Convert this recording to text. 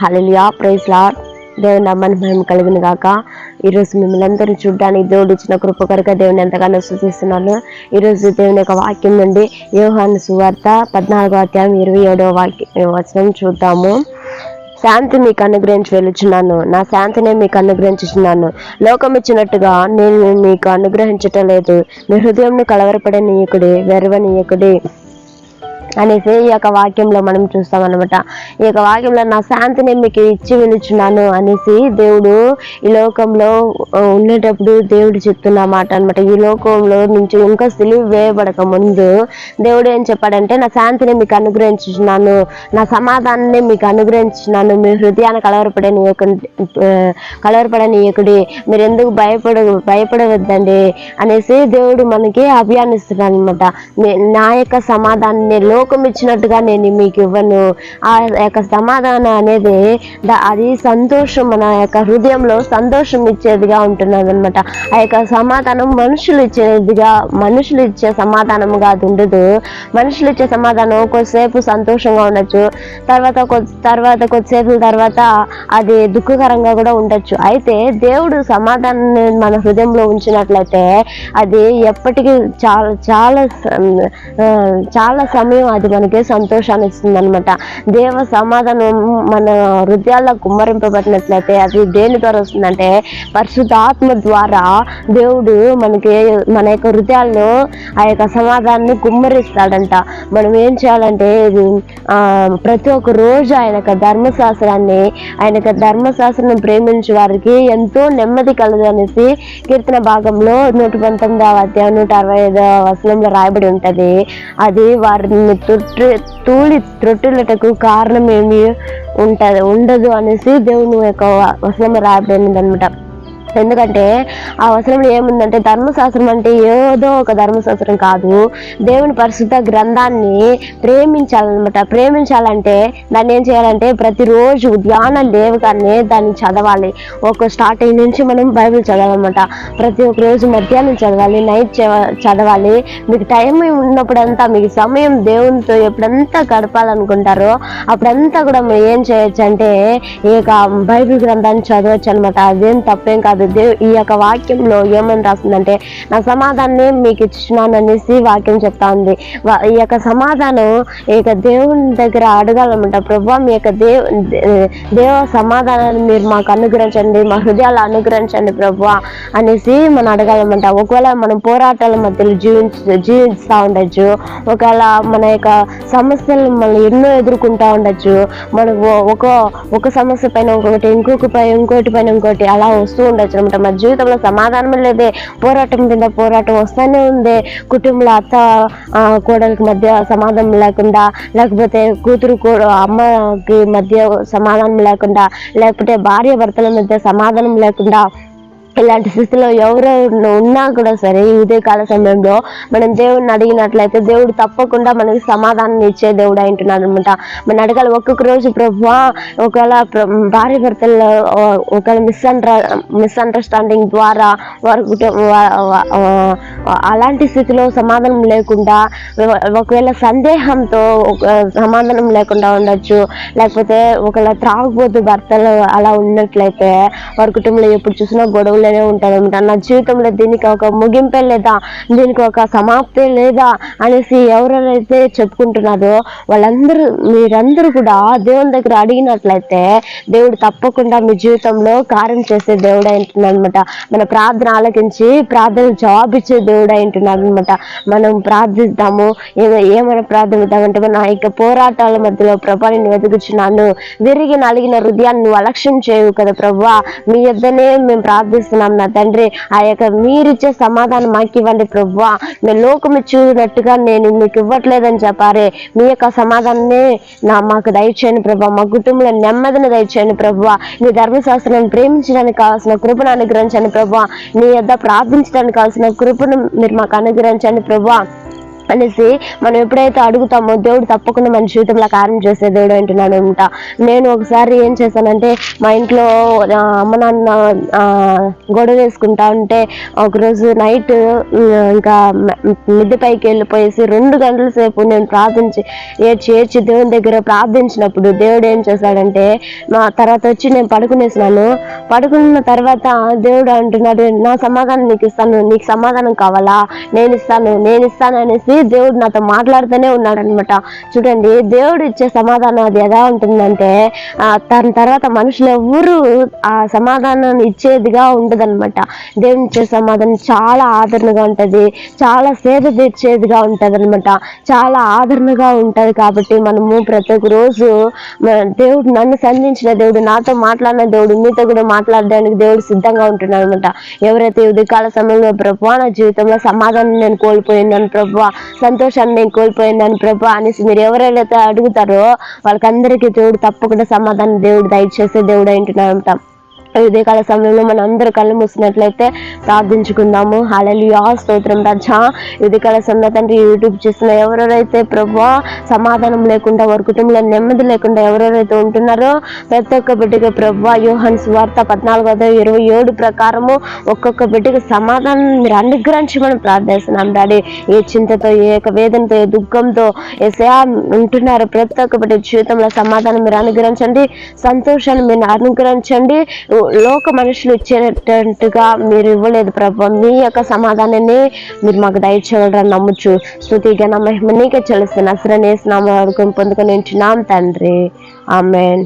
హల్లెలూయా, praise lord. దేవుని నామానికి మహిమ కలుగును గాక. ఈరోజు మిమ్మల్ని అందరూ చూడడానికి దేవుడు ఇచ్చిన కృప కొరకు దేవుని ఎంతగానో స్తుతిస్తున్నాను. ఈరోజు దేవుని యొక్క వాక్యం నుండి యోహాను సువార్త 14వ అధ్యాయం 27వ వచనం చూద్దాము. శాంతి మీకు అనుగ్రహించి వెలుచున్నాను, నా శాంతినే మీకు అనుగ్రహించుచున్నాను. లోకం ఇచ్చినట్టుగా నేను మీకు అనుగ్రహించటం లేదు. మీ హృదయంను కలవరపడనీయకుడి, వెరవనీయకుడి అనేసి ఈ యొక్క వాక్యంలో మనం చూస్తాం అనమాట. ఈ యొక్క వాక్యంలో నా శాంతిని మీకు ఇచ్చి వెలుచున్నాను అనేసి దేవుడు ఈ లోకంలో ఉండేటప్పుడు దేవుడు చెప్తున్న మాట అనమాట. ఈ లోకంలో నుంచి ఇంకా సిలువ వేయబడక ముందు దేవుడు ఏం చెప్పాడంటే, నా శాంతిని మీకు అనుగ్రహించున్నాను, నా సమాధానాన్ని మీకు అనుగ్రహించున్నాను, మీ హృదయాన్ని కలవరపడనీయకుడి, మీరు ఎందుకు భయపడవద్దండి అనేసి దేవుడు మనకి అభయాన్నిస్తున్నాడు అనమాట. నా యొక్క సమాధానాన్ని లోకం ఇచ్చినట్టుగా నేను మీకు ఇవ్వను. ఆ యొక్క సమాధానం అనేది అది సంతోషం, మన యొక్క హృదయంలో సంతోషం ఇచ్చేదిగా ఉంటున్నది అనమాట. ఆ యొక్క సమాధానం మనుషులు ఇచ్చే సమాధానముగా అది ఉండదు. మనుషులు ఇచ్చే సమాధానం కొద్దిసేపు సంతోషంగా ఉండొచ్చు, తర్వాత కొద్దిసేపు తర్వాత అది దుఃఖకరంగా కూడా ఉండొచ్చు. అయితే దేవుడు సమాధానాన్ని మన హృదయంలో ఉంచినట్లయితే అది ఎప్పటికీ చాలా సమయం అది మనకి సంతోషాన్ని ఇస్తుంది అనమాట. దేవ సమాధానం మన హృదయాల్లో కుమ్మరింపబడినట్లయితే అది దేని ద్వారా వస్తుందంటే, పరిశుద్ధాత్మ ద్వారా దేవుడు మనకి మన యొక్క హృదయాల్లో ఆ యొక్క సమాధానాన్ని కుమ్మరిస్తాడంట. మనం ఏం చేయాలంటే, ప్రతి ఒక్క రోజు ఆయన ధర్మశాస్త్రం ప్రేమించే వారికి ఎంతో నెమ్మది కలదు అనేసి కీర్తన భాగంలో 119వ అధ్యాయం 165వ వచనంలో రాయబడి ఉంటది. అది వారిని త్రొట్టులటకు కారణం ఏమి ఉండదు అనేసి దేవుని యొక్క వచనం రాయబడింది అనమాట. ఎందుకంటే ఆ వచనంలో ఏముందంటే, ధర్మశాస్త్రం అంటే ఏదో ఒక ధర్మశాస్త్రం కాదు, దేవుని పరిశుద్ధ గ్రంథాన్ని ప్రేమించాలన్నమాట. ప్రేమించాలంటే దాన్ని ఏం చేయాలంటే, ప్రతిరోజు ఉదయాన్నే లేవగానే దాన్ని చదవాలి. ఒక స్టార్టింగ్ నుంచి మనం బైబిల్ చదవాలన్నమాట. ప్రతి ఒక్క రోజు మధ్యాహ్నం చదవాలి, నైట్ చదవాలి. మీకు టైం ఉన్నప్పుడంతా, మీకు సమయం దేవునితో ఎప్పుడంతా గడపాలనుకుంటారో అప్పుడంతా కూడా మీరు ఏం చేయొచ్చు అంటే ఈ యొక్క బైబిల్ గ్రంథాన్ని చదవచ్చు అనమాట. అదేం తప్పేం కాదు. ఈ యొక్క వాక్యంలో ఏమని రాస్తుందంటే, నా సమాధానాన్ని మీకు ఇచ్చినాను అనేసి వాక్యం చెప్తా ఉంది. ఈ యొక్క సమాధానం ఈ యొక్క దేవుని దగ్గర అడగాలన్నమాట. ప్రభువా, మీ యొక్క దేవ సమాధానాన్ని మీరు మాకు అనుగ్రహించండి, మా హృదయాలు అనుగ్రహించండి ప్రభువా అనేసి మనం అడగాలన్నమాట. ఒకవేళ మనం పోరాటాల మధ్యలో జీవిస్తూ ఉండొచ్చు, ఒకవేళ మన యొక్క సమస్యలు మనం ఎన్నో ఎదుర్కొంటూ ఉండొచ్చు. మనకు ఒక సమస్య పైన ఇంకోటి పైన ఇంకోటి అలా వస్తూ ఉండొచ్చు అనమాట. మన జీవితంలో సమాధానం లేదే, పోరాటం మీద పోరాటం వస్తూనే ఉంది. కుటుంబంలో అత్త కోడలికి మధ్య సమాధానం లేకుండా, లేకపోతే అమ్మకి మధ్య సమాధానం లేకుండా, లేకపోతే భార్య భర్తల మధ్య సమాధానం లేకుండా, ఇలాంటి స్థితిలో ఎవరు ఉన్నా కూడా సరే ఈ ఉదయకాల సమయంలో మనం దేవుడిని అడిగినట్లయితే దేవుడు తప్పకుండా మనకి సమాధానం ఇచ్చే దేవుడు అంటున్నాడు అనమాట. మనం అడగాలి. ఒక్కొక్క రోజు ప్రభువా, ఒకవేళ భార్య భర్తల్లో ఒకవేళ మిస్అండర్స్టాండింగ్ ద్వారా అలాంటి స్థితిలో సమాధానం లేకుండా, ఒకవేళ సందేహంతో సమాధానం లేకుండా ఉండొచ్చు, లేకపోతే ఒకవేళ త్రాగుబోతు భర్తలు అలా ఉన్నట్లయితే వారి కుటుంబంలో ఎప్పుడు చూసినా గొడవలు ఉంటారనమాట. నా జీవితంలో దీనికి ఒక ముగింపే లేదా, దీనికి ఒక సమాప్తే లేదా అనేసి ఎవరైతే చెప్పుకుంటున్నారో మీరందరూ కూడా దేవుని దగ్గర అడిగినట్లయితే దేవుడు తప్పకుండా మీ జీవితంలో కార్యం చేసే దేవుడు అంటున్నాడు అనమాట. మన ప్రార్థన ఆలకించి ప్రార్థన జవాబిచ్చే దేవుడు అంటున్నాడు అనమాట. మనం ప్రార్థిద్దాము. ఏమైనా ప్రార్థిద్దామంటే, మన యొక్క పోరాటాల మధ్యలో ప్రభా నేను వెతుకుచున్నాను, విరిగి నలిగిన హృదయాన్ని నువ్వు అలక్ష్యం చేయవు కదా ప్రభువా, మీ యొద్దనే మేము ప్రార్థిస్తున్నాం నా తండ్రి. ఆ యొక్క మీరిచ్చే సమాధానం మాకు ఇవ్వండి ప్రభువా, మేము లోకం చూడనట్టుగా నేను మీకు ఇవ్వట్లేదని చెప్పారే, మీ యొక్క సమాధానాన్ని మాకు దయచేయండి ప్రభువా, మా కుటుంబంలో నెమ్మదిని దయచేయండి ప్రభువా, నీ ధర్మశాస్త్రాన్ని ప్రేమించడానికి కావాల్సిన కృపను అనుగ్రహించండి ప్రభువా, నీ యొద్ద ప్రార్థించడానికి కావాల్సిన కృపను మీరు మాకు అనుగ్రహించండి ప్రభువా అనేసి మనం ఎప్పుడైతే అడుగుతామో దేవుడు తప్పకుండా మన జీవితంలో కార్యం చేసే దేవుడు అంటున్నాడు అనమాట. నేను ఒకసారి ఏం చేశానంటే మా ఇంట్లో అమ్మ నాన్న గొడవ వేసుకుంటా ఉంటే ఒకరోజు నైట్ ఇంకా మిద్దె పైకి వెళ్ళిపోయేసి 2 గంటల సేపు నేను ప్రార్థించి ఏడ్చి దేవుని దగ్గర ప్రార్థించినప్పుడు దేవుడు ఏం చేశాడంటే మా తర్వాత వచ్చి నేను పడుకునేసినాను. పడుకున్న తర్వాత దేవుడు అంటున్నాడు, నా సమాధానం నీకు ఇస్తాను, నీకు సమాధానం కావాలా, నేను ఇస్తాను అనేసి దేవుడు నాతో మాట్లాడుతూనే ఉన్నాడు అనమాట. చూడండి, దేవుడు ఇచ్చే సమాధానం అది ఎలా ఉంటుందంటే తన తర్వాత మనుషులు ఎవరు ఆ సమాధానాన్ని ఇచ్చేదిగా ఉండదన్నమాట. దేవుని ఇచ్చే సమాధానం చాలా ఆదరణగా ఉంటుంది, చాలా సేద తీర్చేదిగా ఉంటుంది అనమాట, చాలా ఆదరణగా ఉంటుంది. కాబట్టి మనము ప్రతి ఒక్క రోజు దేవుడు నన్ను సంధించిన దేవుడు, నాతో మాట్లాడిన దేవుడు మీతో కూడా మాట్లాడడానికి దేవుడు సిద్ధంగా ఉంటున్నాడు అనమాట. ఎవరైతే ఉదయకాల సమయంలో ప్రభువా నా జీవితంలో సమాధానం నేను కోల్పోయినాను ప్రభువా, సంతోషాన్ని నేను కోల్పోయినాను ప్రభువా అనేసి మీరు ఎవరైతే అడుగుతారో వాళ్ళకందరికీ దేవుడు తప్పకుండా సమాధానం దేవుడు దయచేసే దేవుడు అంటున్నాడు. ఉదయకాల సమయంలో మనం అందరూ కళ్ళు మూసినట్లయితే ప్రార్థించుకుందాము. హల్లెలూయా, స్తోత్రం రాజా. ఉదయకాల సమయంలో తండ్రి యూట్యూబ్ చేస్తున్న ఎవరెవరైతే ప్రభువా సమాధానం లేకుండా వారి కుటుంబంలో నెమ్మది లేకుండా ఎవరెవరైతే ఉంటున్నారో ప్రతి ఒక్క బిడ్డకి ప్రభువా యోహాను సువార్త 14:27 ప్రకారము ఒక్కొక్క బిడ్డకి సమాధానం మీరు అనుగ్రహించమని ప్రార్థిస్తున్నాం డాడీ. ఏ చింతతో, ఏ వేదనతో, ఏ దుఃఖంతో యేసయ్యా ఉంటున్నారు ప్రతి ఒక్క బిడ్డ జీవితంలో సమాధానం మీరు అనుగ్రహించండి, సంతోషాన్ని మీరు అనుగ్రహించండి. లోక మనుషులు ఇచ్చేటట్టుగా మీరు ఇవ్వలేదు ప్రభు, మీ యొక్క సమాధానాన్ని మీరు మాకు దయచేయగలరని నమ్ముచు స్తుతి ఘన మహిమ నీకే చెల్లిస్తున్న నజరేయుని యేసు నామములో పొందుకొని ఉంటున్నాం తండ్రి, ఆమేన్.